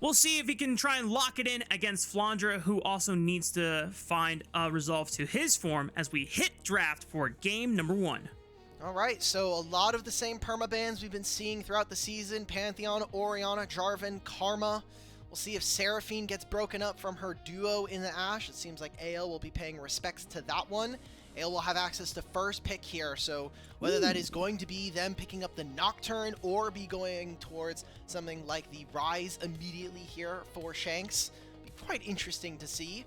We'll see if he can try and lock it in against Flandre, who also needs to find a resolve to his form as we hit draft for game number 1. All right, so a lot of the same permabans we've been seeing throughout the season. Pantheon, Orianna, Jarvan, Karma. We'll see if Seraphine gets broken up from her duo in the Ashe. It seems like AL will be paying respects to that one. AL will have access to first pick here, so whether that is going to be them picking up the Nocturne or be going towards something like the Rise immediately here for Shanks, be quite interesting to see.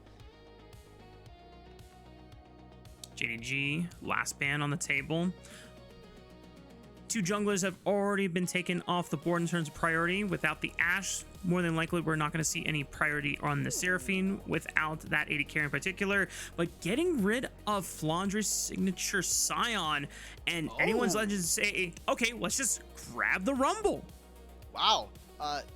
JDG, last ban on the table. 2 junglers have already been taken off the board in terms of priority. Without the Ashe, more than likely we're not going to see any priority on the Seraphine without that AD carry in particular. But getting rid of Flandre's signature Scion, and anyone's legends say, okay, let's just grab the Rumble. Wow.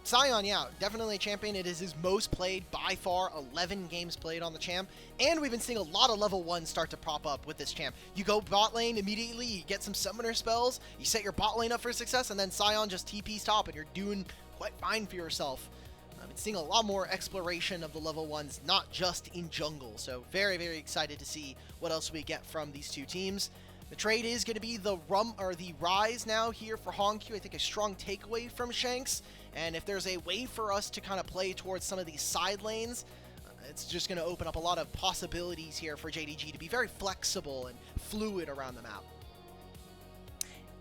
Scion, yeah, definitely a champion. It is his most played by far, 11 games played on the champ, and we've been seeing a lot of level 1 start to prop up with this champ. You go bot lane immediately, you get some summoner spells, you set your bot lane up for success, and then Scion just TP's top, and you're doing quite fine for yourself. I've been seeing a lot more exploration of the level 1s, not just in jungle, so very, very excited to see what else we get from these 2 teams. The trade is going to be the Rise now here for HongQ. I think a strong takeaway from Shanks. And if there's a way for us to kind of play towards some of these side lanes, it's just going to open up a lot of possibilities here for JDG to be very flexible and fluid around the map.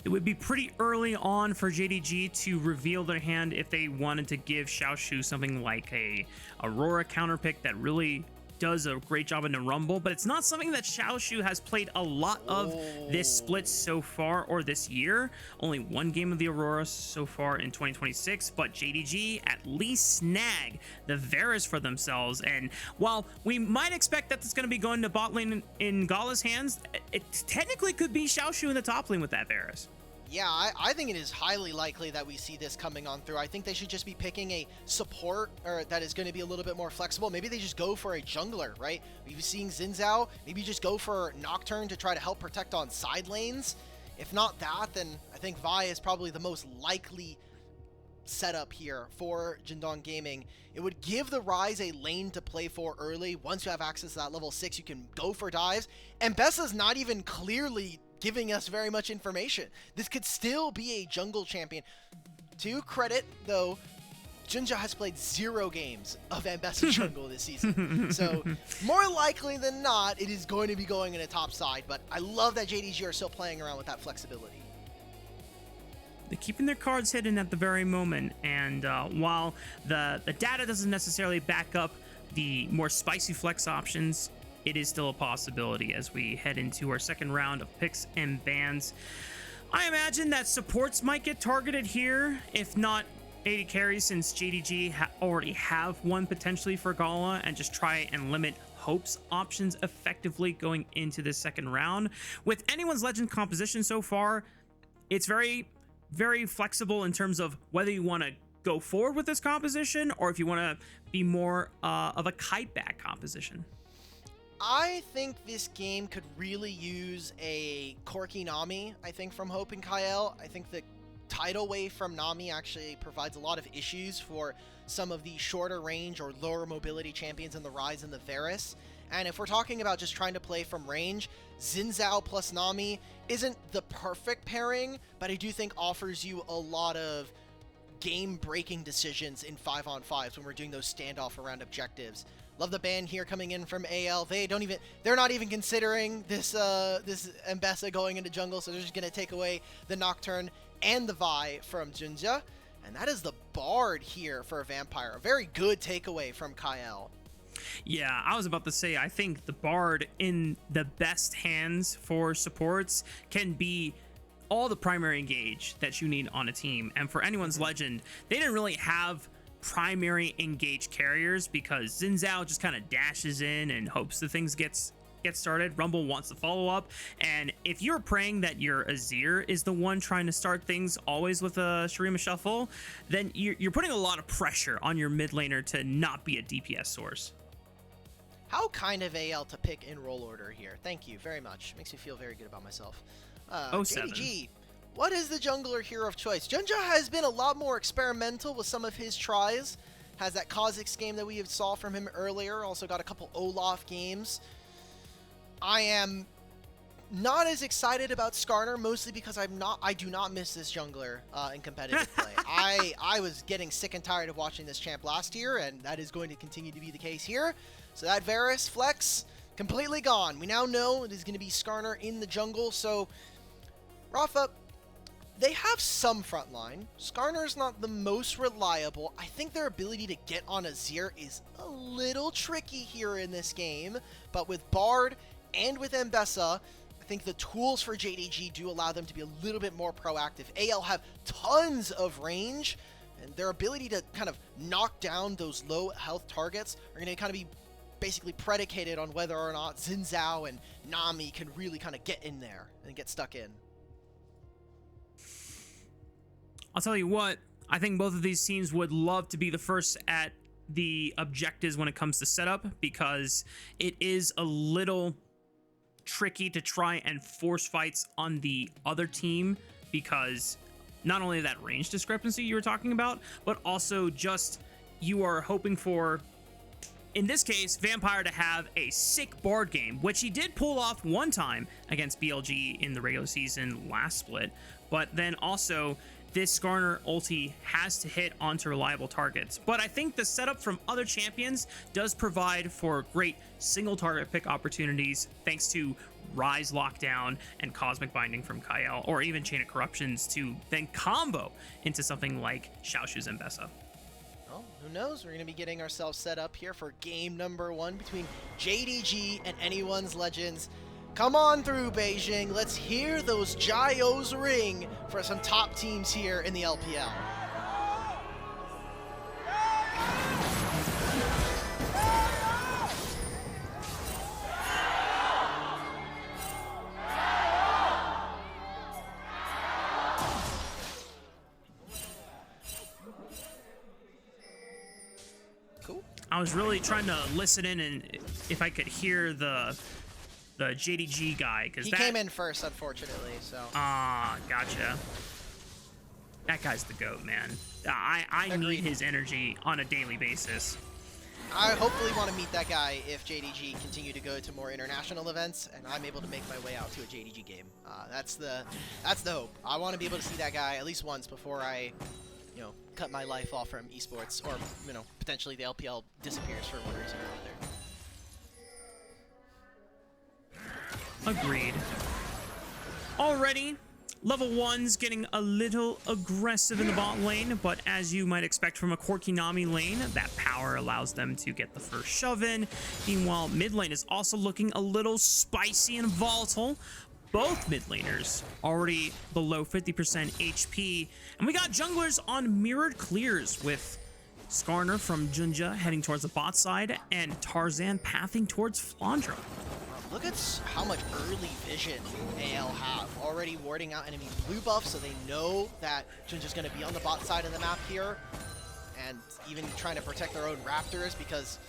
It would be pretty early on for JDG to reveal their hand if they wanted to give Xiaoxu something like a Aurora counterpick that really does a great job in the Rumble, but it's not something that Xiaoxu has played a lot of this split so far or this year. Only 1 game of the Aurora so far in 2026, but JDG at least snag the Varus for themselves. And while we might expect that it's going to be going to bot lane in Gala's hands, it technically could be Xiaoxu in the top lane with that Varus. Yeah, I think it is highly likely that we see this coming on through. I think they should just be picking a support or that is going to be a little bit more flexible. Maybe they just go for a jungler, right? We've been seeing Xin Zhao. Maybe just go for Nocturne to try to help protect on side lanes. If not that, then I think Vi is probably the most likely setup here for Jindong Gaming. It would give the Rise a lane to play for early. Once you have access to that level 6, you can go for dives. And Bessa's not even clearly giving us very much information. This could still be a jungle champion. To credit, though, JunJia has played 0 games of Ambessa jungle this season. So, more likely than not, it is going to be going in a top side, but I love that JDG are still playing around with that flexibility. They're keeping their cards hidden at the very moment, and while the data doesn't necessarily back up the more spicy flex options, it is still a possibility as we head into our second round of picks and bans. I imagine that supports might get targeted here, if not AD carries, since JDG already have one potentially for Gala, and just try and limit Hope's options effectively going into the second round. With anyone's legend composition so far, it's very, very flexible in terms of whether you want to go forward with this composition or if you want to be more of a kite back composition. I think this game could really use a Corki Nami, I think, from Hope and Kael. I think the tidal wave from Nami actually provides a lot of issues for some of the shorter range or lower mobility champions in the Rise and the Varus. And if we're talking about just trying to play from range, Xin Zhao plus Nami isn't the perfect pairing, but I do think offers you a lot of game-breaking decisions in 5-on-5s when we're doing those standoff around objectives. Love the ban here coming in from AL. They're not even considering this Ambessa going into jungle, so they're just gonna take away the Nocturne and the Vi from JunJia. And that is the Bard here for a Vampire. A very good takeaway from Kael. Yeah, I was about to say, I think the Bard in the best hands for supports can be all the primary engage that you need on a team. And for anyone's legend, they didn't really have primary engage carriers because Xin Zhao just kind of dashes in and hopes that things get started. Rumble wants to follow up, and if you're praying that your Azir is the one trying to start things always with a Shurima Shuffle, then you're putting a lot of pressure on your mid laner to not be a DPS source. How kind of AL to pick in roll order here. Thank you very much. Makes me feel very good about myself. JDG What is the jungler here of choice? JunJia has been a lot more experimental with some of his tries. Has that Kha'Zix game that we have saw from him earlier. Also got a couple Olaf games. I am not as excited about Skarner, mostly because I do not miss this jungler in competitive play. I was getting sick and tired of watching this champ last year, and that is going to continue to be the case here. So that Varus flex, completely gone. We now know it is going to be Skarner in the jungle, so Raafaa, they have some front line. Skarner's not the most reliable. I think their ability to get on Azir is a little tricky here in this game, but with Bard and with Mbessa, I think the tools for JDG do allow them to be a little bit more proactive. AL have tons of range, and their ability to kind of knock down those low health targets are going to kind of be basically predicated on whether or not Xin Zhao and Nami can really kind of get in there and get stuck in. I'll tell you what, I think both of these teams would love to be the first at the objectives when it comes to setup, because it is a little tricky to try and force fights on the other team, because not only that range discrepancy you were talking about, but also just you are hoping for, in this case, Vampire to have a sick Bard game, which he did pull off one time against BLG in the regular season last split, but then also this Skarner ulti has to hit onto reliable targets. But I think the setup from other champions does provide for great single target pick opportunities, thanks to Rise Lockdown and Cosmic Binding from Kael, or even Chain of Corruptions to then combo into something like Xiaoxu's Mbessa. Well, who knows? We're going to be getting ourselves set up here for game number 1 between JDG and Anyone's Legends. Come on through, Beijing. Let's hear those Gyos ring for some top teams here in the LPL. Cool. I was really trying to listen in and if I could hear the JDG guy, because he came in first, unfortunately. So gotcha. That guy's the GOAT, man. I need his energy on a daily basis. I hopefully want to meet that guy if JDG continue to go to more international events and I'm able to make my way out to a JDG game. That's the hope. I want to be able to see that guy at least once before I, cut my life off from esports, or potentially the LPL disappears for one reason or another. Agreed. Already, level 1's getting a little aggressive in the bot lane, but as you might expect from a quirky Nami lane, that power allows them to get the first shove in. Meanwhile, mid lane is also looking a little spicy and volatile. Both mid laners already below 50% HP, and we got junglers on mirrored clears with Skarner from JunJia heading towards the bot side and Tarzan pathing towards Flandre. Look at how much early vision AL have. Already warding out enemy blue buff, so they know that JunJia's going to be on the bot side of the map here. And even trying to protect their own Raptors, because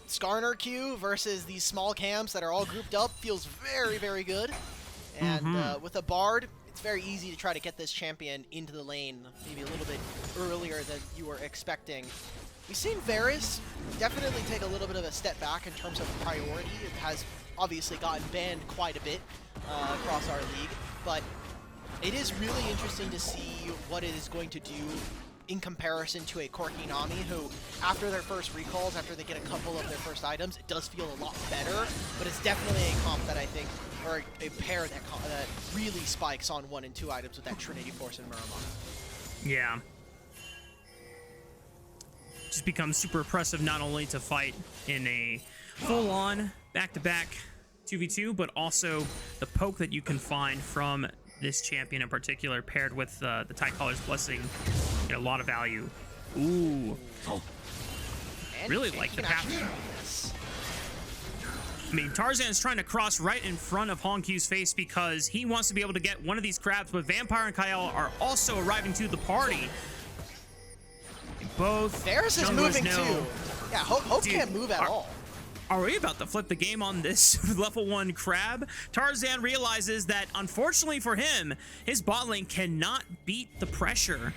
Skarner Q versus these small camps that are all grouped up feels very, very good. And with a Bard, it's very easy to try to get this champion into the lane maybe a little bit earlier than you were expecting. We've seen Varus definitely take a little bit of a step back in terms of priority. It has obviously gotten banned quite a bit across our league, but it is really interesting to see what it is going to do in comparison to a quirky Nami, who, after their first recalls, after they get a couple of their first items, it does feel a lot better, but it's definitely a comp that I think, or a pair that really spikes on 1 and 2 items with that Trinity Force and Muramana. Yeah. Just becomes super oppressive not only to fight in a full-on back-to-back 2v2, but also the poke that you can find from this champion in particular, paired with the Tycaler's Blessing, get a lot of value. Ooh. Really like the path. I mean, Tarzan's trying to cross right in front of HongQ's face because he wants to be able to get one of these crabs, but Vampire and Kael are also arriving to the party. Both Varus is moving too. Yeah, Hope can't move at all. Are we about to flip the game on this level 1 crab? Tarzan realizes that, unfortunately for him, his bot lane cannot beat the pressure,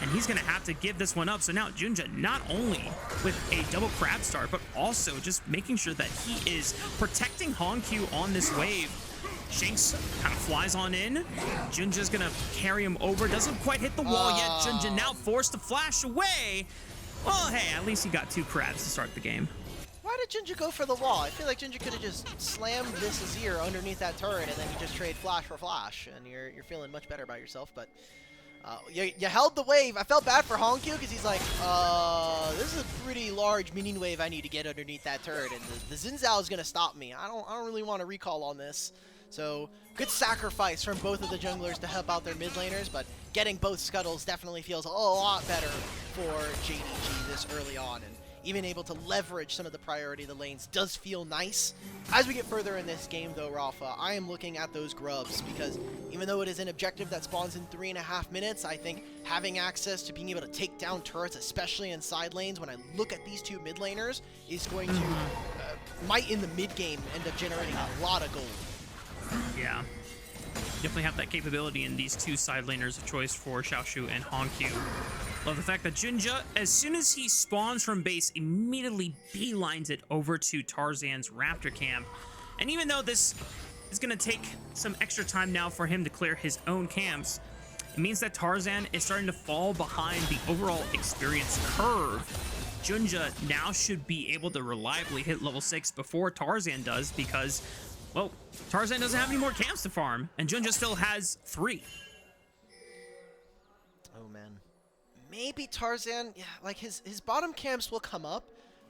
and he's going to have to give this one up. So now JunJia not only with a double crab start, but also just making sure that he is protecting HongQ on this wave. Shanks kind of flies on in. JunJia's going to carry him over. Doesn't quite hit the wall yet. JunJia now forced to flash away. Well, hey, at least he got 2 crabs to start the game. Why did JunJia go for the wall? I feel like JunJia could have just slammed this Azir underneath that turret, and then you just trade flash for flash, and you're feeling much better about yourself. But you held the wave. I felt bad for HongQ because he's like, this is a pretty large minion wave I need to get underneath that turret, and the Xin Zhao is gonna stop me. I don't really want to recall on this. So good sacrifice from both of the junglers to help out their mid laners, but getting both scuttles definitely feels a lot better for JDG this early on, and even able to leverage some of the priority of the lanes does feel nice. As we get further in this game though, Raafaa, I am looking at those grubs, because even though it is an objective that spawns in 3.5 minutes, I think having access to being able to take down turrets, especially in side lanes, when I look at these 2 mid laners, is going to, might in the mid game end up generating a lot of gold. Yeah. Definitely have that capability in these 2 side laners of choice for Xiaoxu and HongQ. Love the fact that JunJia, as soon as he spawns from base, immediately beelines it over to Tarzan's Raptor camp. And even though this is going to take some extra time now for him to clear his own camps, it means that Tarzan is starting to fall behind the overall experience curve. JunJia now should be able to reliably hit level 6 before Tarzan does, because, well, Tarzan doesn't have any more camps to farm, and JunJia still has 3. Oh man. Maybe Tarzan, yeah, like his bottom camps will come up,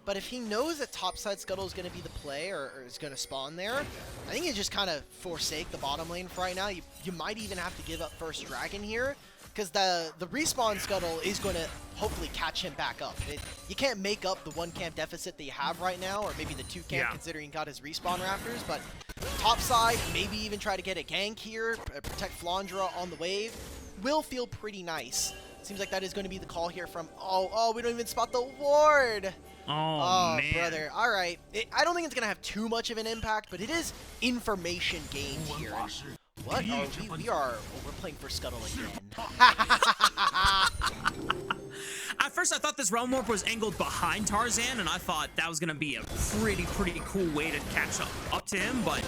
but if he knows that topside scuttle is going to be the play, or is going to spawn there, I think you just kind of forsake the bottom lane for right now. You might even have to give up first dragon here, because the respawn scuttle is going to hopefully catch him back up. You can't make up the 1 camp deficit that you have right now, or maybe the 2 camp considering he got his respawn raptors, but top side, maybe even try to get a gank here, protect Flandre on the wave, will feel pretty nice. Seems like that is going to be the call here from, oh, we don't even spot the ward. Oh man. Brother. All right. I don't think it's going to have too much of an impact, but it is information gained here. What are we? We're playing for Scuttle again. At first, I thought this Realm Warp was angled behind Tarzan, and I thought that was going to be a pretty cool way to catch up to him, but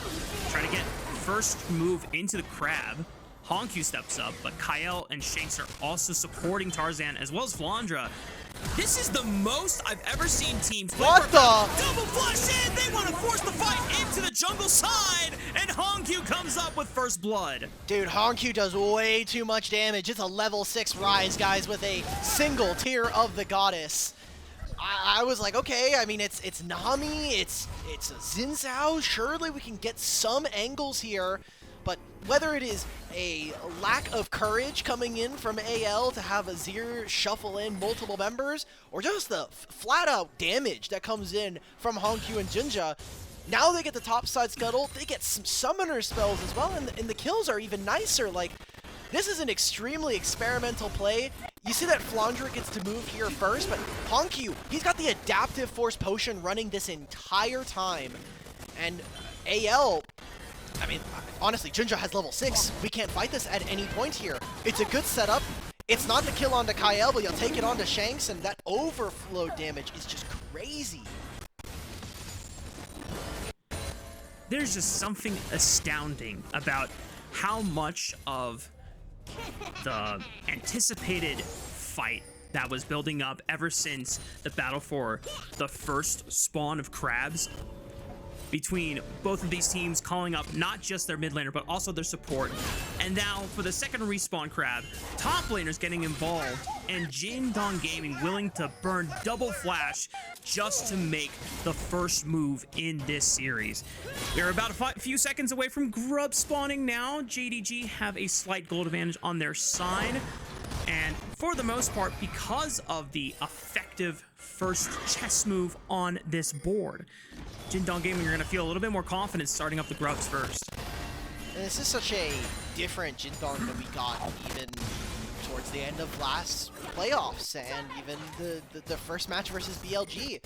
trying to get first move into the crab. HongQ steps up, but Kael and Shanks are also supporting Tarzan, as well as Flandre. This is the most I've ever seen teams play. What the? Double flush in! They want to force the fight into the jungle side, and HongQ comes up with first blood. Dude, HongQ does way too much damage. It's a level 6 rise, guys, with a single Tear of the Goddess. I was like, okay, I mean, it's Nami, it's a Xin Zhao. Surely we can get some angles here. But whether it is a lack of courage coming in from AL to have Azir shuffle in multiple members, or just the flat-out damage that comes in from HongQ and JunJia, now they get the topside scuttle, they get some summoner spells as well, and the kills are even nicer. Like, this is an extremely experimental play. You see that Flandre gets to move here first, but HongQ, he's got the adaptive force potion running this entire time. And AL, I mean, honestly, JunJia has level 6. We can't fight this at any point here. It's a good setup. It's not the kill onto Kael, but you'll take it onto Shanks, and that overflow damage is just crazy. There's just something astounding about how much of the anticipated fight that was building up ever since the battle for the first spawn of crabs between both of these teams, calling up not just their mid laner, but also their support. And now for the second respawn crab, top laners getting involved, and JDG Gaming willing to burn double flash just to make the first move in this series. We're about a few seconds away from grub spawning now. JDG have a slight gold advantage on their side. And for the most part, because of the effective first chess move on this board, JDG Gaming are going to feel a little bit more confident starting up the grubs first. And this is such a different JDG that we got even towards the end of last playoffs, and even the first match versus BLG.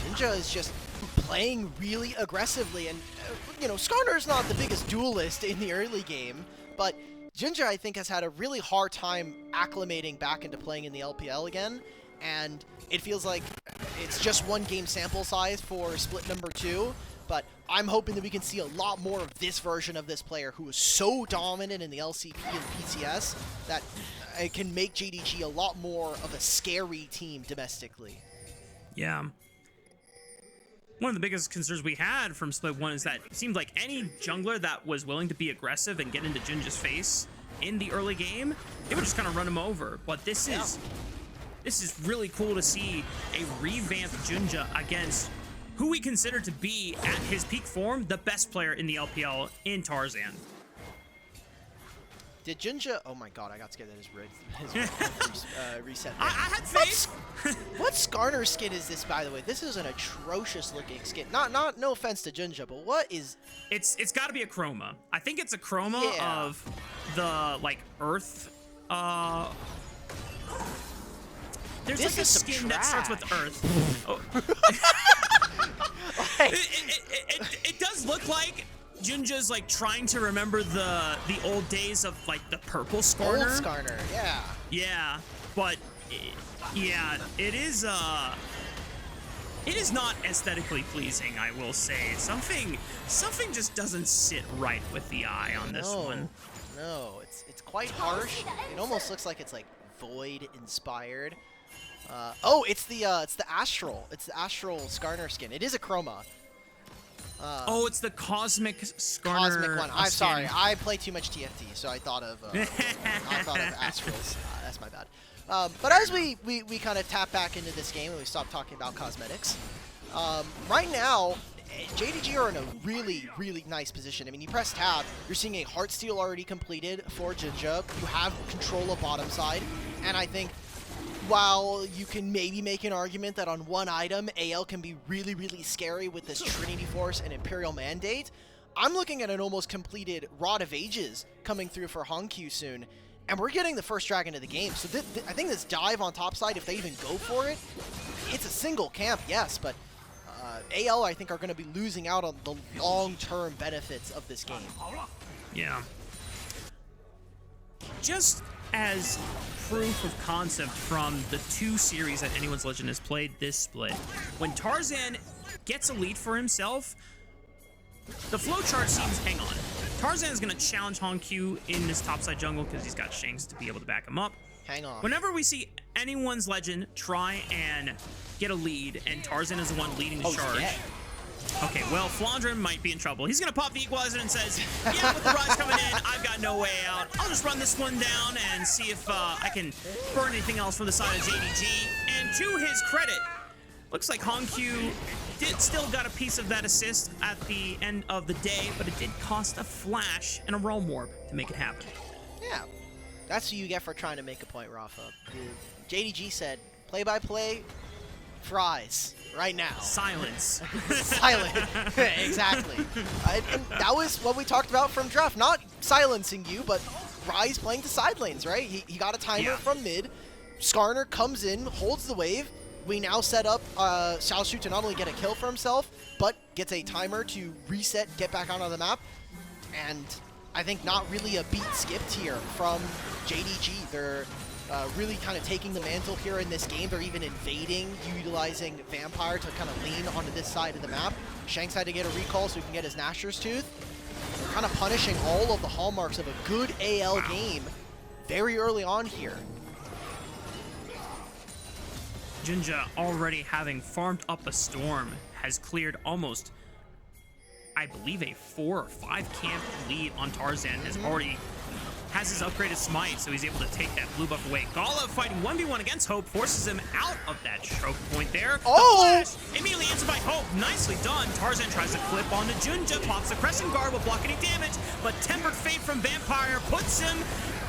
JunJia is just playing really aggressively. And, you know, Skarner's not the biggest duelist in the early game, but JunJia, I think, has had a really hard time acclimating back into playing in the LPL again. And it feels like it's just one game sample size for split number 2. But I'm hoping that we can see a lot more of this version of this player who is so dominant in the LCP and PCS that it can make JDG a lot more of a scary team domestically. Yeah. One of the biggest concerns we had from Split 1 is that it seemed like any jungler that was willing to be aggressive and get into JunJia's face in the early game, they would just kind of run him over. But this is really cool to see a revamped JunJia against who we consider to be, at his peak form, the best player in the LPL in Tarzan. Did JunJia... Oh my god, I got scared that his reset there. I had faith. What Skarner skin is this, by the way? This is an atrocious looking skin. No offense to JunJia, but what is... It's got to be a chroma. I think it's a chroma of the, like, Earth... There's this like a skin that starts with Earth. Oh. It does look like JunJia's like trying to remember the old days of like the purple Skarner. Old Skarner, yeah. Yeah, but yeah, it is not aesthetically pleasing, I will say. Something just doesn't sit right with the eye on this one. No, it's quite harsh. It almost looks like it's like Void inspired. Oh, it's the Astral. It's the Astral Skarner skin. It is a chroma. Oh, it's the Cosmic Skarner. Cosmic one. I'm sorry. I play too much TFT, so I thought of Astrals. That's my bad. But as we kind of tap back into this game and we stop talking about cosmetics, right now, JDG are in a really, really nice position. I mean, you press tab, you're seeing a Heartsteel already completed for JunJia. You have control of bottom side, and I think while you can maybe make an argument that on one item, AL can be really, really scary with this Trinity Force and Imperial Mandate, I'm looking at an almost completed Rod of Ages coming through for HongQ soon, and we're getting the first dragon of the game. So I think this dive on top side, if they even go for it, it's a single camp, yes, but AL, I think, are going to be losing out on the long-term benefits of this game. Yeah. Just as proof of concept from the 2 series that Anyone's Legend has played this split, when Tarzan gets a lead for himself, the flowchart seems, hang on, Tarzan is going to challenge HongQ in this topside jungle because he's got Shanks to be able to back him up. Hang on. Whenever we see Anyone's Legend try and get a lead and Tarzan is the one leading the charge. Yeah. Okay, well, Flandre might be in trouble. He's going to pop the equalizer and says, yeah, with the Rise coming in, I've got no way out. I'll just run this one down and see if I can burn anything else from the side of JDG. And to his credit, looks like HongQ still got a piece of that assist at the end of the day, but it did cost a flash and a Realm Warp to make it happen. Yeah, that's what you get for trying to make a point, Raafaa. JDG said, play-by-play, fries. Right now. Silence. Silent. Exactly. And that was what we talked about from draft. Not silencing you, but Rise playing to side lanes, right? He got a timer from mid. Skarner comes in, holds the wave. We now set up Xiaoxu to not only get a kill for himself, but gets a timer to reset, get back out on the map. And I think not really a beat skipped here from JDG. They're really kind of taking the mantle here in this game. They're even invading, utilizing Vampire to kind of lean onto this side of the map. Shanks had to get a recall so he can get his Nashor's Tooth. They're kind of punishing all of the hallmarks of a good AL game very early on here. JunJia, already having farmed up a Storm, has cleared almost, I believe, a 4 or 5 camp lead on Tarzan. Has his upgraded smite, so he's able to take that blue buff away. Gala fighting 1v1 against Hope, forces him out of that choke point there. Oh! The flash immediately answered by Hope. Nicely done. Tarzan tries to flip onto JunJia, pops the Crescent Guard, will block any damage, but Tempered Fate from Vampire puts him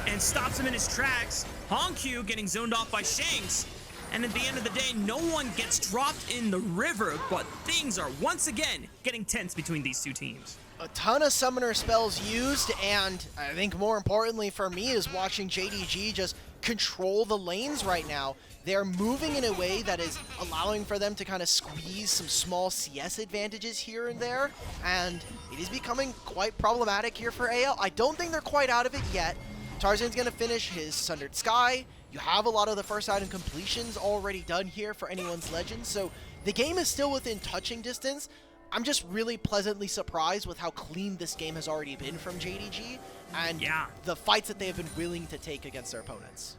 and stops him in his tracks. HongQ getting zoned off by Shanks. And at the end of the day, no one gets dropped in the river, but things are once again getting tense between these two teams. A ton of summoner spells used, and I think more importantly for me is watching JDG just control the lanes right now. They're moving in a way that is allowing for them to kind of squeeze some small CS advantages here and there, and it is becoming quite problematic here for AL. I don't think they're quite out of it yet. Tarzan's going to finish his Sundered Sky. You have a lot of the first item completions already done here for anyone's Legend, so the game is still within touching distance. I'm just really pleasantly surprised with how clean this game has already been from JDG, and the fights that they have been willing to take against their opponents.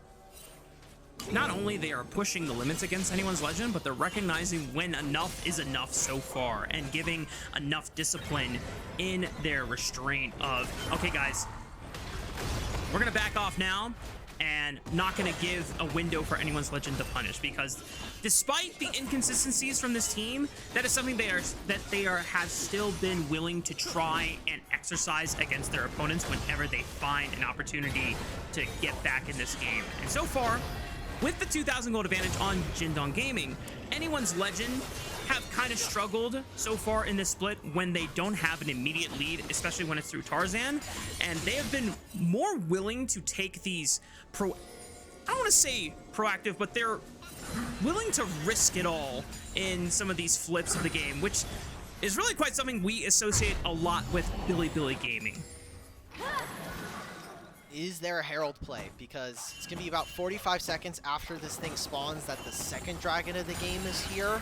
Not only they are pushing the limits against anyone's Legend, but they're recognizing when enough is enough so far and giving enough discipline in their restraint of, okay guys, we're gonna back off now and not gonna give a window for anyone's Legend to punish, because despite the inconsistencies from this team, that is something they have still been willing to try and exercise against their opponents whenever they find an opportunity to get back in this game. And so far, with the 2,000 gold advantage on Jindong Gaming, anyone's Legend have kind of struggled so far in this split when they don't have an immediate lead, especially when it's through Tarzan, and they have been more willing to take these I don't want to say proactive, but they're willing to risk it all in some of these flips of the game, which is really quite something we associate a lot with Billy Gaming. Is there a Herald play? Because it's going to be about 45 seconds after this thing spawns that the second dragon of the game is here.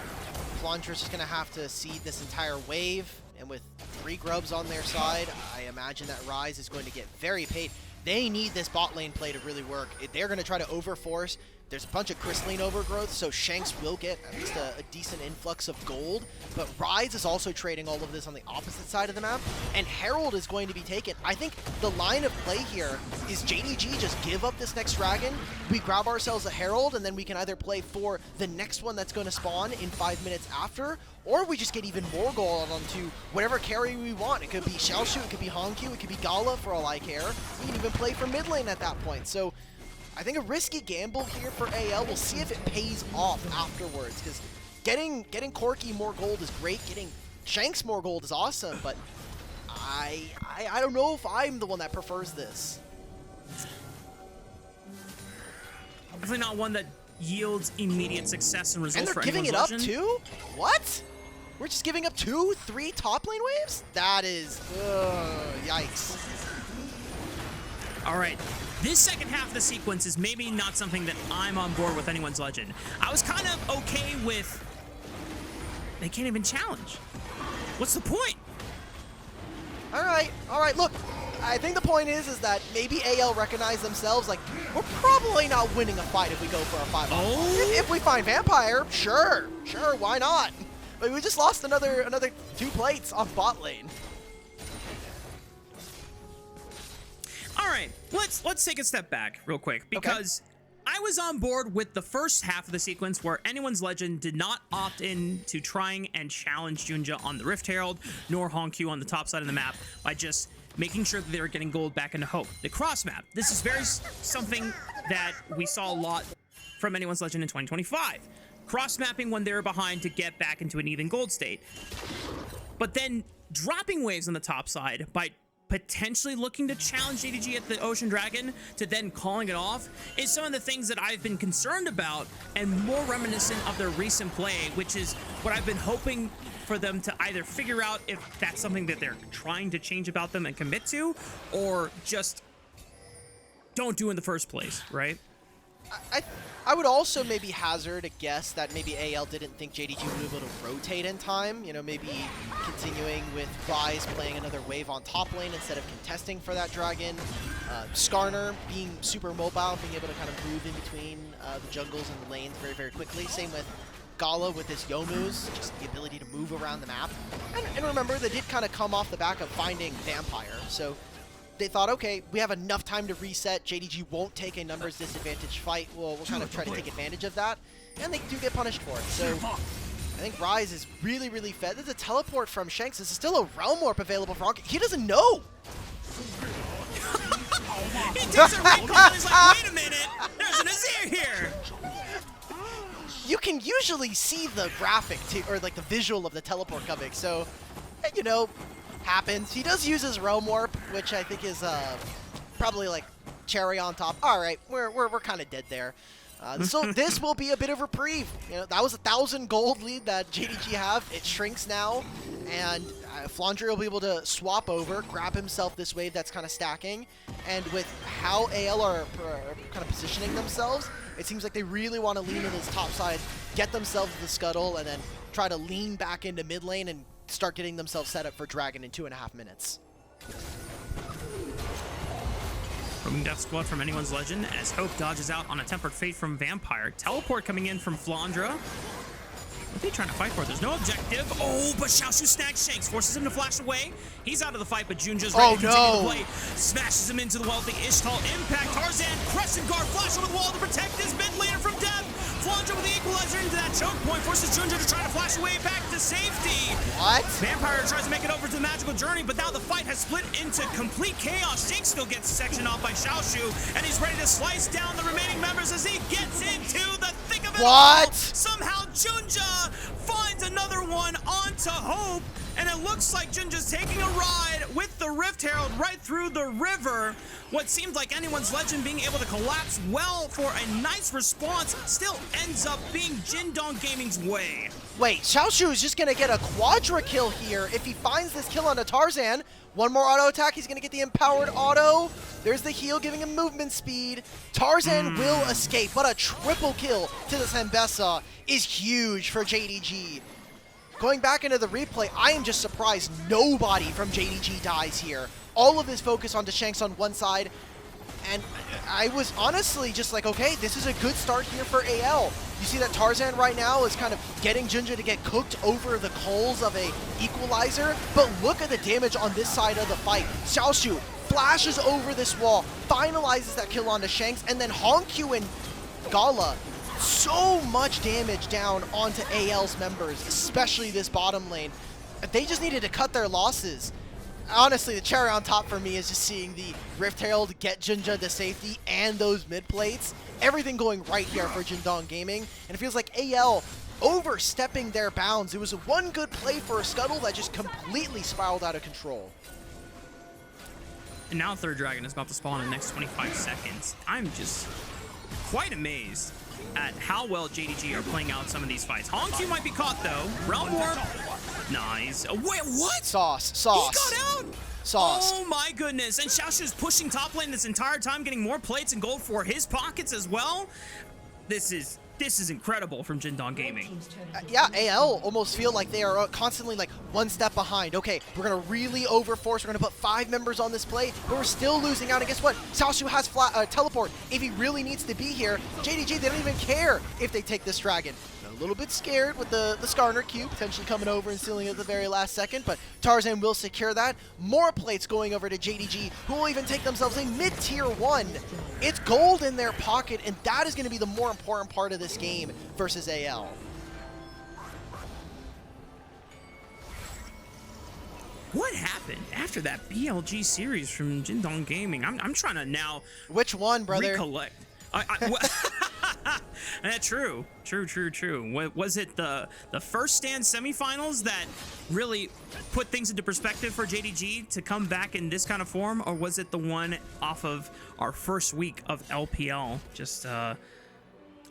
Flandre's just going to have to seed this entire wave, and with 3 grubs on their side, I imagine that Rise is going to get very paid. They need this bot lane play to really work. They're going to try to overforce. There's a bunch of crystalline overgrowth, so Shanks will get at least a decent influx of gold, but Rise is also trading all of this on the opposite side of the map, and Herald is going to be taken. I think the line of play here is JDG just give up this next dragon, we grab ourselves a Herald, and then we can either play for the next one that's going to spawn in 5 minutes after, or we just get even more gold onto whatever carry we want. It could be Xiaoxu, it could be HongQ, it could be Gala for all I care. We can even play for mid lane at that point. So I think a risky gamble here for AL. We'll see if it pays off afterwards, because getting Corki more gold is great. Getting Shanks more gold is awesome, but I don't know if I'm the one that prefers this. Definitely not one that yields immediate success and results for anyone's Legend. And they're giving it up too? What? We're just giving up 2, 3 top lane waves? That is, yikes. All right. This second half of the sequence is maybe not something that I'm on board with anyone's Legend. I was kind of okay with... They can't even challenge. What's the point? All right, look. I think the point is that maybe AL recognize themselves, like, we're probably not winning a fight if we go for a 5-on-5. Oh? If we find Vampire, sure, why not? But we just lost another 2 plates on bot lane. All right, let's take a step back real quick, because I was on board with the first half of the sequence where anyone's Legend did not opt in to trying and challenge JunJia on the Rift Herald, nor HongQ on the top side of the map by just making sure that they were getting gold back into Hope. The cross map, this is very something that we saw a lot from anyone's Legend in 2025. Cross mapping when they were behind to get back into an even gold state. But then dropping waves on the top side by potentially looking to challenge JDG at the Ocean Dragon to then calling it off is some of the things that I've been concerned about, and more reminiscent of their recent play, which is what I've been hoping for them to either figure out if that's something that they're trying to change about them and commit to, or just don't do in the first place, right? I would also maybe hazard a guess that maybe AL didn't think JDG would be able to rotate in time. You know, maybe continuing with Rise playing another wave on top lane instead of contesting for that dragon. Skarner being super mobile, being able to kind of move in between the jungles and the lanes very, very quickly. Same with Gala with his Youmu's, just the ability to move around the map. And remember, they did kind of come off the back of finding Vampire. So they thought, okay, we have enough time to reset. JDG won't take a numbers disadvantage fight. We'll kind of try to take advantage of that. And they do get punished for it. So I think Rise is really, really fed. There's a teleport from Shanks. There's still a Realm Warp available for HongQ. He doesn't know. He takes a recall and he's like, wait a minute, there's an Azir here. You can usually see the graphic, or like the visual of the teleport coming. So, you know, happens. He does use his Realm Warp, which I think is probably like cherry on top. All right, we're kind of dead there. So this will be a bit of reprieve. You know, that was 1,000 gold lead that JDG have. It shrinks now, and Flandre will be able to swap over, grab himself this wave that's kind of stacking, and with how AL are kind of positioning themselves, it seems like they really want to lean in this top side, get themselves the scuttle, and then try to lean back into mid lane and start getting themselves set up for Dragon in 2.5 minutes. Roaming Death Squad from Anyone's Legend as Hope dodges out on a Tempered Fate from Vampire. Teleport coming in from Flandre. What are they trying to fight for? There's no objective. Oh, but Xiaoxu snags Shanks, forces him to flash away. He's out of the fight, but JunJia's ready to continue the play. Smashes him into the wealthy Ishtal impact. Tarzan, Crescent Guard, flash over the wall to protect his mid laner from death. Flandre with the equalizer into that choke point, forces JunJia to try to flash away back to safety. What? Vampire tries to make it over to the magical journey, but now the fight has split into complete chaos. Shanks still gets sectioned off by Xiaoxu, and he's ready to slice down the remaining members as he gets into the thick of it all. Somehow JunJia finds another one onto Hope, and it looks like JunJia's taking a ride with the Rift Herald right through the river. What seemed like Anyone's Legend being able to collapse well for a nice response still ends up being Jindong Gaming's way. Wait, Xiaoxu is just going to get a quadra kill here if he finds this kill on a Tarzan. One more auto attack, he's going to get the empowered auto. There's the heal giving him movement speed. Tarzan will escape, but a triple kill to the Zambesa is huge for JDG. Going back into the replay, I am just surprised nobody from JDG dies here. All of this focus onto Shanks on one side, and I was honestly just like, okay, this is a good start here for AL. You see that Tarzan right now is kind of getting JunJia to get cooked over the coals of a equalizer, but look at the damage on this side of the fight. Xiaoxu flashes over this wall, finalizes that kill onto Shanks, and then HongQ and Gala, so much damage down onto AL's members, especially this bottom lane. They just needed to cut their losses. Honestly, the cherry on top for me is just seeing the Rift Herald get JunJia to safety and those mid plates. Everything going right here for Jindong Gaming, and it feels like AL overstepping their bounds. It was one good play for a scuttle that just completely spiraled out of control. And now Third Dragon is about to spawn in the next 25 seconds. I'm just quite amazed at how well JDG are playing out some of these fights. HongQ might be caught though. Realm Warp. Nice. Wait, what? Sauce. He got out. Sauce. Oh my goodness. And Xiaoxu's pushing top lane this entire time, getting more plates and gold for his pockets as well. This is incredible from Jindong Gaming. Yeah, AL almost feel like they are constantly like one step behind. Okay, we're going to really overforce. We're going to put 5 members on this play, but we're still losing out. And guess what? Xiaoxu has teleport. If he really needs to be here, JDG, they don't even care if they take this dragon. A little bit scared with the Skarner Q potentially coming over and sealing it at the very last second, but Tarzan will secure that. More plates going over to JDG, who will even take themselves a mid-tier 1. It's gold in their pocket, and that is going to be the more important part of this game versus AL. What happened after that BLG series from Jindong Gaming? I'm trying to now... Which one, brother? Recollect. True. Was it the first stand semifinals that really put things into perspective for JDG to come back in this kind of form, or was it the one off of our first week of LPL? Just what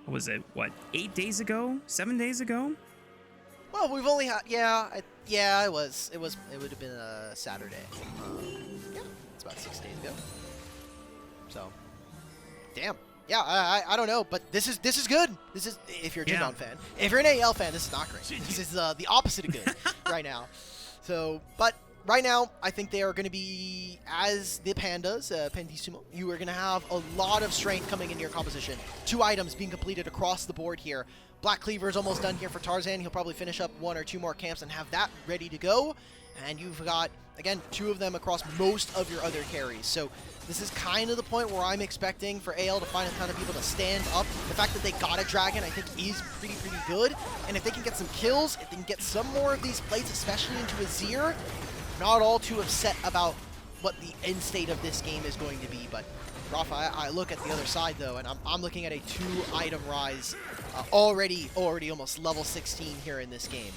was it? What, 8 days ago? 7 days ago? Well, we've only had it was. It would have been a Saturday. Yeah, it's about 6 days ago. So, damn. Yeah, I don't know, but this is good. This is, if you're a Jindong fan. If you're an AL fan, this is not great. This is the opposite of good right now. So, but right now, I think they are going to be, as the Pandas, Pendisumo, you are going to have a lot of strength coming into your composition. 2 items being completed across the board here. Black Cleaver is almost done here for Tarzan. He'll probably finish up 1 or 2 more camps and have that ready to go. And you've got, again, 2 of them across most of your other carries. So this is kind of the point where I'm expecting for AL to find a ton of people to stand up. The fact that they got a dragon, I think, is pretty good. And if they can get some kills, if they can get some more of these plates, especially into Azir, not all too upset about what the end state of this game is going to be. But Raafaa, I look at the other side though, and I'm looking at a 2-item rise, already almost level 16 here in this game.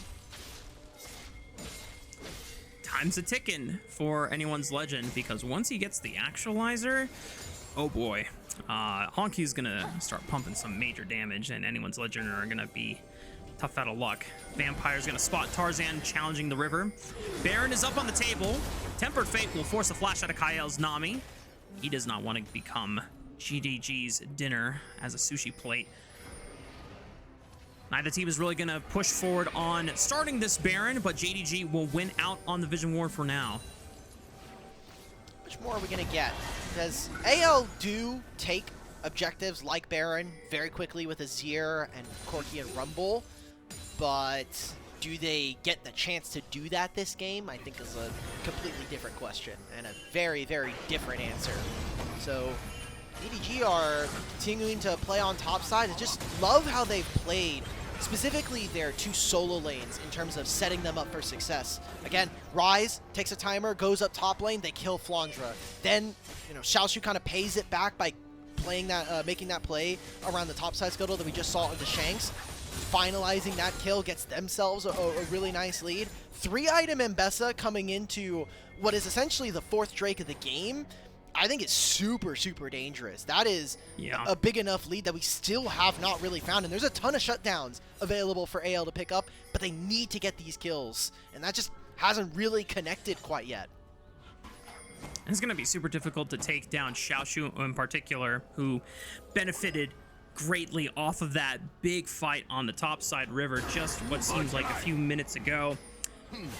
Time's a ticking for Anyone's Legend, because once he gets the actualizer, Oh boy. HongQ's gonna start pumping some major damage, and anyone's legend are gonna be tough out of luck. Vampire's gonna spot Tarzan challenging the river. Baron is up on the table. Tempered Fate will force a flash out of Kael's Nami. He does not want to become JDG's dinner as a sushi plate. Neither team is really going to push forward on starting this Baron, but JDG will win out on the Vision War for now. How much more are we going to get? Because AL do take objectives like Baron very quickly with Azir and Corki and Rumble, but do they get the chance to do that this game? I think is a completely different question and a very, very different answer. So JDG are continuing to play on top side. I just love how they've played, specifically their 2 solo lanes in terms of setting them up for success. Again, Ryze takes a timer, goes up top lane, they kill Flandre. Then, you know, Xiaoxu kind of pays it back by playing that, making that play around the top side scuttle that we just saw in the Shanks. Finalizing that kill gets themselves a really nice lead. 3-item Mbessa coming into what is essentially the 4th Drake of the game. I think it's super, super dangerous. That is a big enough lead that we still have not really found. And there's a ton of shutdowns available for AL to pick up, but they need to get these kills. And that just hasn't really connected quite yet. It's going to be super difficult to take down Xiaoxu in particular, who benefited greatly off of that big fight on the topside river just what seems like a few minutes ago.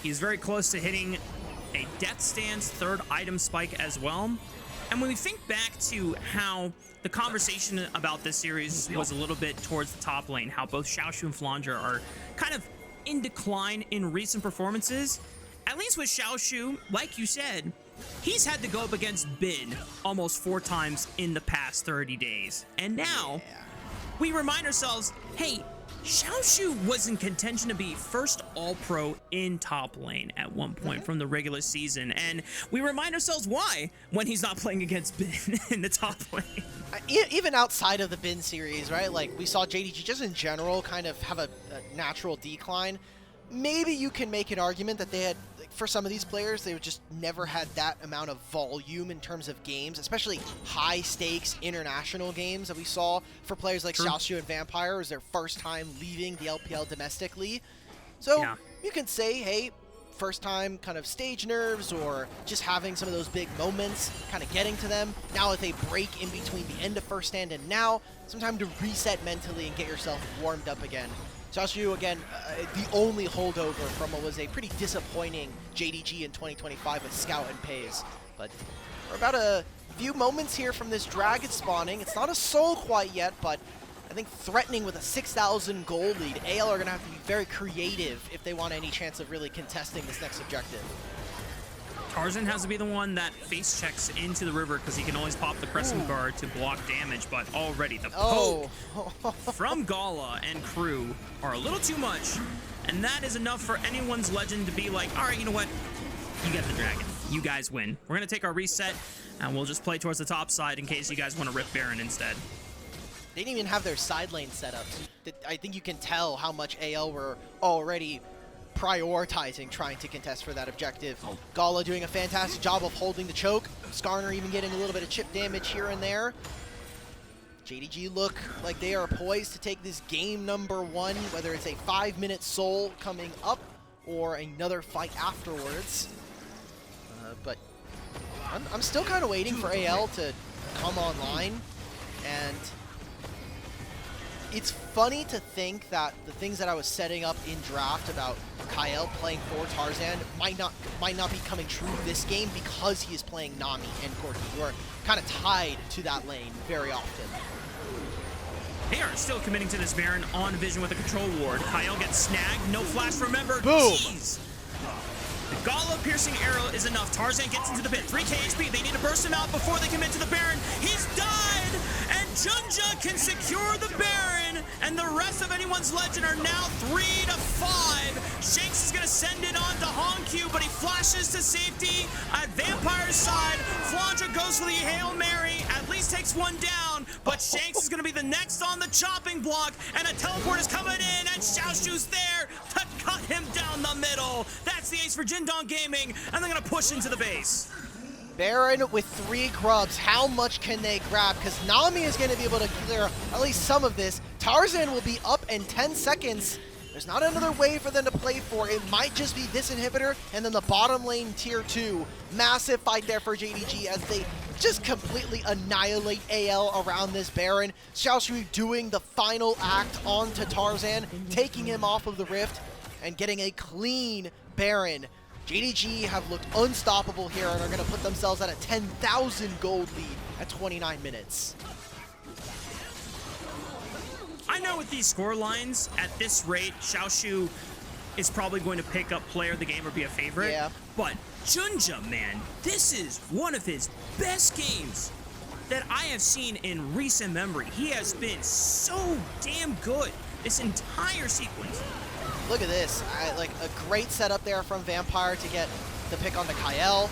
He's very close to hitting a Death Stance 3rd item spike as well. And when we think back to how the conversation about this series was a little bit towards the top lane, how both Xiaoxu and Flandre are kind of in decline in recent performances, at least with Xiaoxu, like you said, he's had to go up against Bin almost 4 times in the past 30 days. And now we remind ourselves, hey, Xiaoxu was in contention to be first All-Pro in top lane at one point from the regular season, and we remind ourselves why when he's not playing against Bin in the top lane. Even outside of the Bin series, right? Like, we saw JDG just in general kind of have a natural decline. Maybe you can make an argument that they had, for some of these players, they just never had that amount of volume in terms of games, especially high-stakes international games that we saw for players like Xiaoxu and Vampire. It was their first time leaving the LPL domestically. So you can say, hey, first time kind of stage nerves or just having some of those big moments, kind of getting to them. Now that they break in between the end of first stand and now, some time to reset mentally and get yourself warmed up again. Xiaoxu, again, the only holdover from what was a pretty disappointing JDG in 2025 with Scout and Pays. But we're about a few moments here from this dragon spawning. It's not a soul quite yet, but I think threatening with a 6,000 gold lead, AL are going to have to be very creative if they want any chance of really contesting this next objective. Tarzan has to be the one that face checks into the river because he can always pop the Crescent Guard to block damage, but already the poke from Gala and crew are a little too much, and that is enough for anyone's legend to be like, all right, you know what? You get the dragon. You guys win. We're going to take our reset, and we'll just play towards the top side in case you guys want to rip Baron instead. They didn't even have their side lane set up. I think you can tell how much AL were already prioritizing trying to contest for that objective. Gala doing a fantastic job of holding the choke. Skarner even getting a little bit of chip damage here and there. JDG look like they are poised to take this game number 1, whether it's a 5-minute soul coming up or another fight afterwards. But I'm still kind of waiting for AL to come online, and it's funny to think that the things that I was setting up in draft about Kael playing for Tarzan might not be coming true this game because he is playing Nami and Corki, who are kind of tied to that lane very often. They are still committing to this Baron on Vision with a control ward. Kael gets snagged, no flash, remember. Boom! Jeez. The Gala piercing arrow is enough. Tarzan gets into the pit. 3k HP. They need to burst him out before they commit to the Baron. He's died! And JunJia can secure the Baron, and the rest of anyone's legend are now 3-5. Shanks is going to send it on to HongQ, but he flashes to safety at Vampire's side. Flandre goes for the Hail Mary, at least takes one down, but Shanks is going to be the next on the chopping block, and a teleport is coming in, and Xiaoxu's there to cut him down the middle. That's the ace for Jindong Gaming, and they're going to push into the base. Baron with 3 grubs. How much can they grab? Because Nami is going to be able to clear at least some of this. Tarzan will be up in 10 seconds. There's not another way for them to play for. It might just be this inhibitor and then the bottom lane tier 2. Massive fight there for JDG as they just completely annihilate AL around this Baron. Xiaoxu doing the final act onto Tarzan, taking him off of the rift and getting a clean Baron. JDG have looked unstoppable here and are going to put themselves at a 10,000 gold lead at 29 minutes. I know with these score lines, at this rate, Xiaoxu is probably going to pick up player of the game or be a favorite. Yeah. But JunJia, man, this is one of his best games that I have seen in recent memory. He has been so damn good this entire sequence. Look at this. Like a great setup there from Vampire to get the pick on the Kael.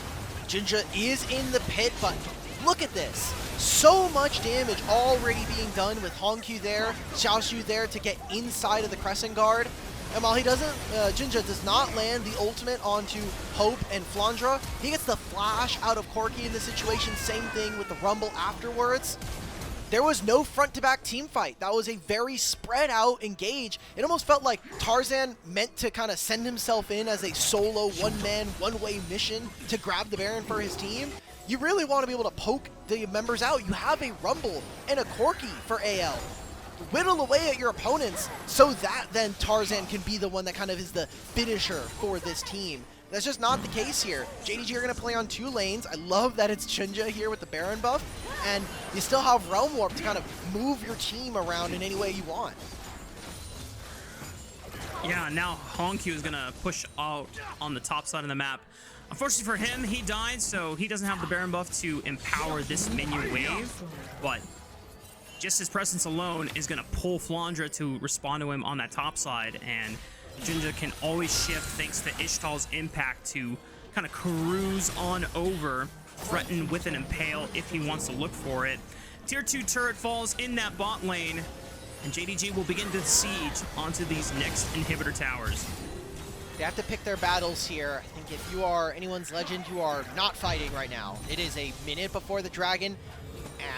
JunJia is in the pit, but look at this. So much damage already being done with HongQ there, Xiaoxu there to get inside of the Crescent Guard. And while he doesn't, JunJia does not land the ultimate onto Hope and Flandre, he gets the flash out of Corki in this situation. Same thing with the Rumble afterwards. There was no front-to-back team fight. That was a very spread out engage. It almost felt like Tarzan meant to kind of send himself in as a solo, one-man, one-way mission to grab the Baron for his team. You really want to be able to poke the members out. You have a Rumble and a Corki for AL. Whittle away at your opponents so that then Tarzan can be the one that kind of is the finisher for this team. That's just not the case here. JDG are going to play on 2 lanes. I love that it's JunJia here with the Baron buff, and you still have Realm Warp to kind of move your team around in any way you want. Yeah, now HongQ is going to push out on the top side of the map. Unfortunately for him, he died, so he doesn't have the Baron buff to empower this minion wave, but just his presence alone is going to pull Flandre to respond to him on that top side, and JunJia can always shift thanks to Ishtal's impact to kind of cruise on over, threaten with an impale if he wants to look for it. Tier 2 turret falls in that bot lane, and JDG will begin to siege onto these next inhibitor towers. They have to pick their battles here. I think if you are anyone's legend, you are not fighting right now. It is a minute before the dragon,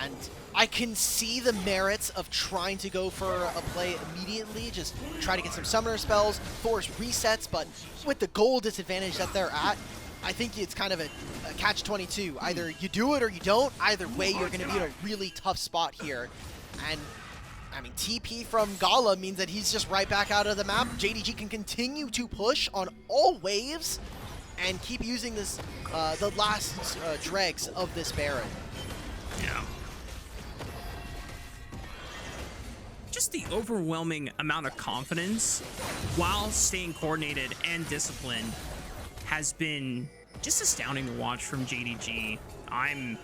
and I can see the merits of trying to go for a play immediately, just try to get some summoner spells, force resets, but with the goal disadvantage that they're at, I think it's kind of a catch-22. Either you do it or you don't. Either way, you're going to be in a really tough spot here. And I mean, TP from Gala means that he's just right back out of the map. JDG can continue to push on all waves and keep using this, the last dregs of this Baron. Yeah. Just the overwhelming amount of confidence while staying coordinated and disciplined has been just astounding to watch from JDG. I'm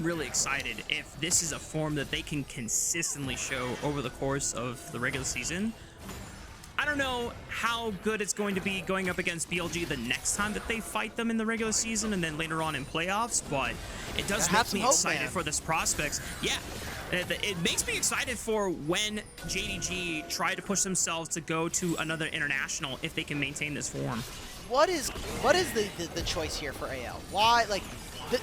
really excited if this is a form that they can consistently show over the course of the regular season. I don't know how good it's going to be going up against BLG the next time that they fight them in the regular season and then later on in playoffs, but it does make me excited for this prospects. Yeah, it makes me excited for when JDG try to push themselves to go to another international if they can maintain this form. What is the choice here for AL? Why, like,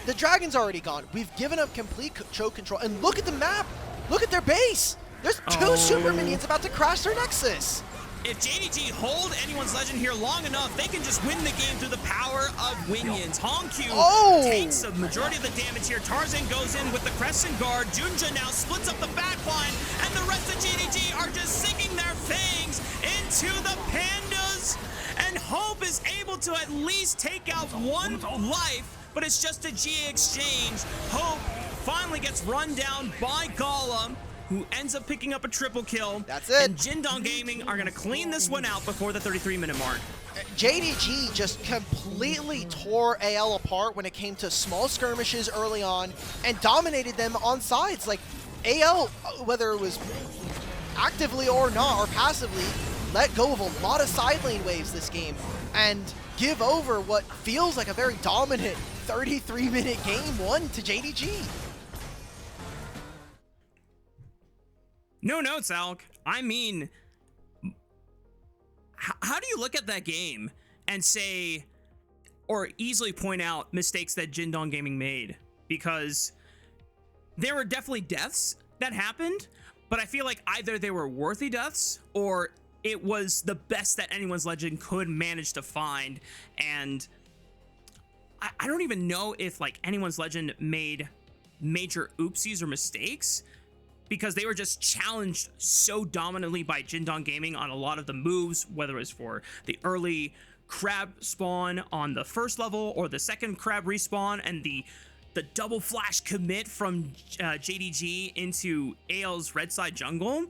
the Dragon's already gone. We've given up complete choke control, and look at the map. Look at their base. There's 2 super minions about to crash their Nexus. If JDG hold anyone's legend here long enough, they can just win the game through the power of Winions. HongQ takes the majority of the damage here. Tarzan goes in with the Crescent Guard. JunJia now splits up the backline, and the rest of JDG are just sinking their fangs into the pandas. And Hope is able to at least take out 1 life, but it's just a GA exchange. Hope finally gets run down by Gala, who ends up picking up a triple kill. That's it. And Jindong Gaming are going to clean this one out before the 33-minute mark. JDG just completely tore AL apart when it came to small skirmishes early on and dominated them on sides. Like, AL, whether it was actively or not, or passively, let go of a lot of side lane waves this game and give over what feels like a very dominant 33-minute game 1 to JDG. No notes, Alk. I mean, how do you look at that game and say, or easily point out mistakes that Jindong Gaming made, because there were definitely deaths that happened, but I feel like either they were worthy deaths or it was the best that anyone's legend could manage to find. And I don't even know if like anyone's legend made major oopsies or mistakes, because they were just challenged so dominantly by Jindong Gaming on a lot of the moves, whether it was for the early crab spawn on the first level or the second crab respawn, and the double flash commit from JDG into AL's red side jungle.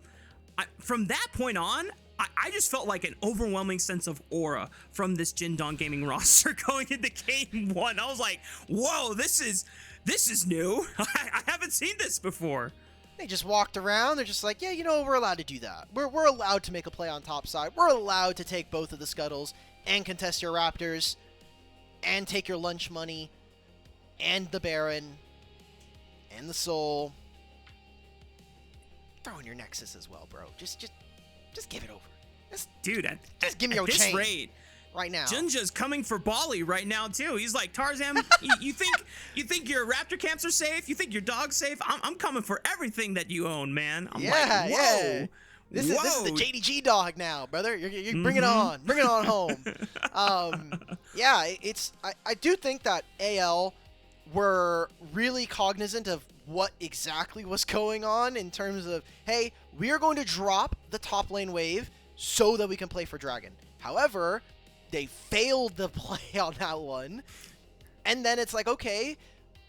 From that point on, I just felt like an overwhelming sense of aura from this Jindong Gaming roster going into game 1. I was like, whoa, this is new. I haven't seen this before. They just walked around. They're just like, yeah, you know, we're allowed to do that. We're allowed to make a play on top side. We're allowed to take both of the scuttles and contest your raptors and take your lunch money and the Baron and the soul. Throw in your Nexus as well, bro. Just give it over. Dude, just give me your this chain rate right now. JunJia's coming for Bali right now too. He's like, Tarzan, you think your raptor camps are safe? You think your dog's safe? I'm coming for everything that you own, man. I'm like, whoa. Yeah. This is the JDG dog now, brother. You bring it on. Bring it on home. Yeah, I do think that AL were really cognizant of what exactly was going on in terms of, hey, we are going to drop the top lane wave so that we can play for Dragon. However, they failed the play on that one. And then it's like, okay,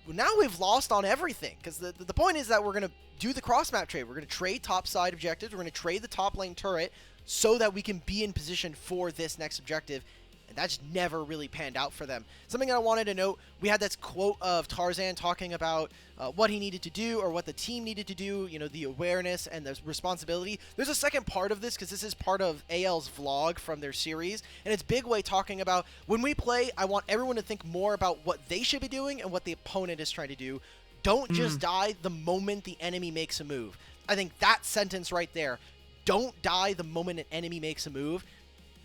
well, now we've lost on everything. Because the point is that we're going to do the cross-map trade. We're going to trade top side objectives. We're going to trade the top lane turret so that we can be in position for this next objective. And that just never really panned out for them. Something that I wanted to note, we had this quote of Tarzan talking about what he needed to do, or what the team needed to do, you know, the awareness and the responsibility. There's a second part of this, because this is part of AL's vlog from their series, and it's Big Way talking about, when we play, I want everyone to think more about what they should be doing and what the opponent is trying to do. Don't just die the moment the enemy makes a move. I think that sentence right there, don't die the moment an enemy makes a move,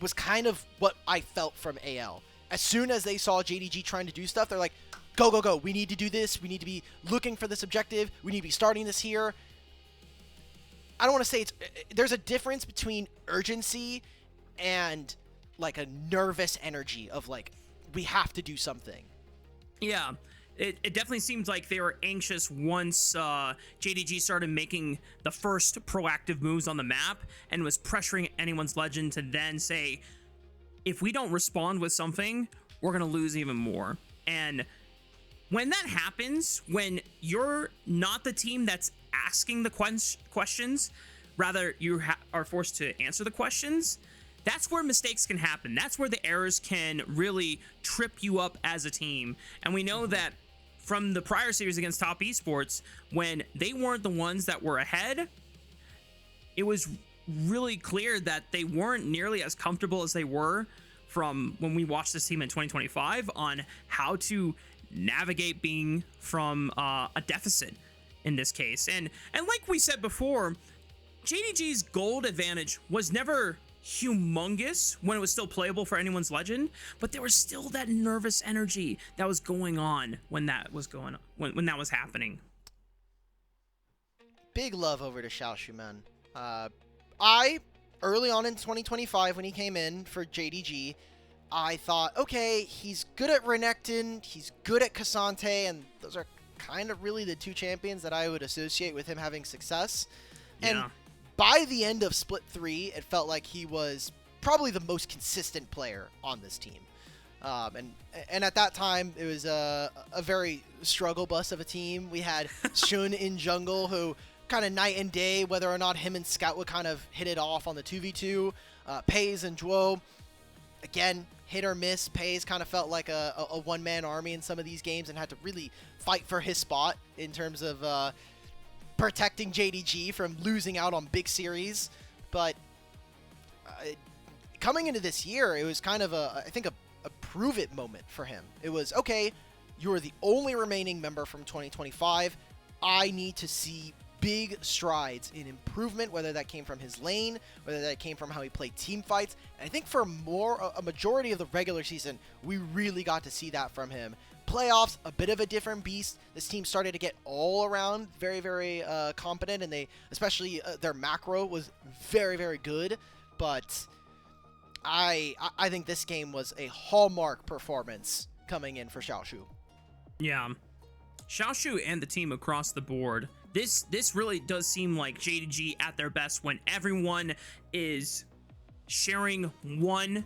was kind of what I felt from AL. As soon as they saw JDG trying to do stuff, they're like, go, go, go. We need to do this. We need to be looking for this objective. We need to be starting this here. I don't want to say there's a difference between urgency and like a nervous energy of like, we have to do something. Yeah. It definitely seems like they were anxious once JDG started making the first proactive moves on the map and was pressuring anyone's legend to then say, if we don't respond with something, we're going to lose even more. And when that happens, when you're not the team that's asking the questions, rather you are forced to answer the questions, that's where mistakes can happen. That's where the errors can really trip you up as a team. And we know that from the prior series against Top Esports, when they weren't the ones that were ahead, it was really clear that they weren't nearly as comfortable as they were from when we watched this team in 2025 on how to navigate being from a deficit in this case. And like we said before, JDG's gold advantage was never humongous when it was still playable for anyone's legend, but there was still that nervous energy that was going on when that was going on, when that was happening. Big love over to Xiaoxu, man. I early on in 2025 when he came in for JDG, I thought, okay, he's good at Renekton, he's good at Cassante, and those are kind of really the two champions that I would associate with him having success. And by the end of Split 3, it felt like he was probably the most consistent player on this team. And at that time, it was a very struggle bus of a team. We had Shun in jungle, who kind of night and day, whether or not him and Scout would kind of hit it off on the 2v2. Pays and Duo, again, hit or miss. Pays kind of felt like a one-man army in some of these games and had to really fight for his spot in terms of protecting JDG from losing out on big series. But coming into this year, it was kind of I think a prove it moment for him. It was, okay, you are the only remaining member from 2025. I need to see big strides in improvement, whether that came from his lane, whether that came from how he played team fights. And I think for a majority of the regular season, we really got to see that from him. Playoffs, a bit of a different beast. This team started to get all around very, very competent, and they, especially their macro was very, very good. But I think this game was a hallmark performance coming in for Xiaoxu. Yeah. Xiaoxu and the team across the board. This really does seem like JDG at their best when everyone is sharing one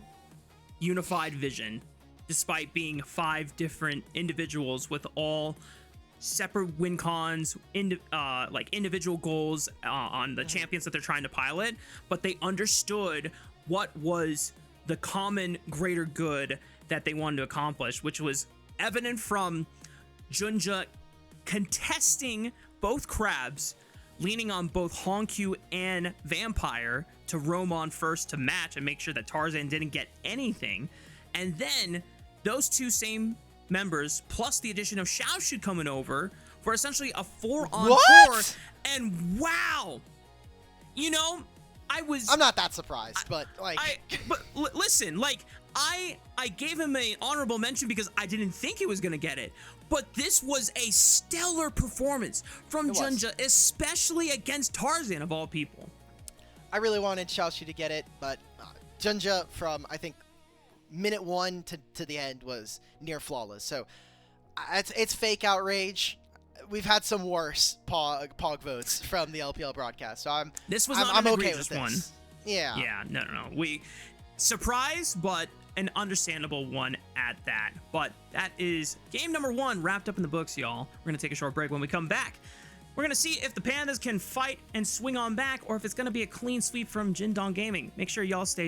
unified vision, despite being 5 different individuals with all separate win cons, like individual goals on the champions that they're trying to pilot, but they understood what was the common greater good that they wanted to accomplish, which was evident from JunJia contesting both crabs, leaning on both HongQ and Vampire to roam on first to match and make sure that Tarzan didn't get anything. And then those 2 same members, plus the addition of Xiaoxu coming over for essentially a 4-on-4. And wow, you know, I'm not that surprised, but like, listen, like I gave him an honorable mention because I didn't think he was gonna get it, but this was a stellar performance from JunJia, especially against Tarzan of all people. I really wanted Xiaoxu to get it, but JunJia from, I think, minute 1 to the end was near flawless. So it's fake outrage. We've had some worse pog votes from the LPL broadcast, so I'm okay with this one. Yeah. Yeah. No. We surprised, but an understandable one at that. But that is game number 1 wrapped up in the books, y'all. We're gonna take a short break. When we come back, we're gonna see if the Pandas can fight and swing on back, or if it's gonna be a clean sweep from Jindong Gaming. Make sure y'all stay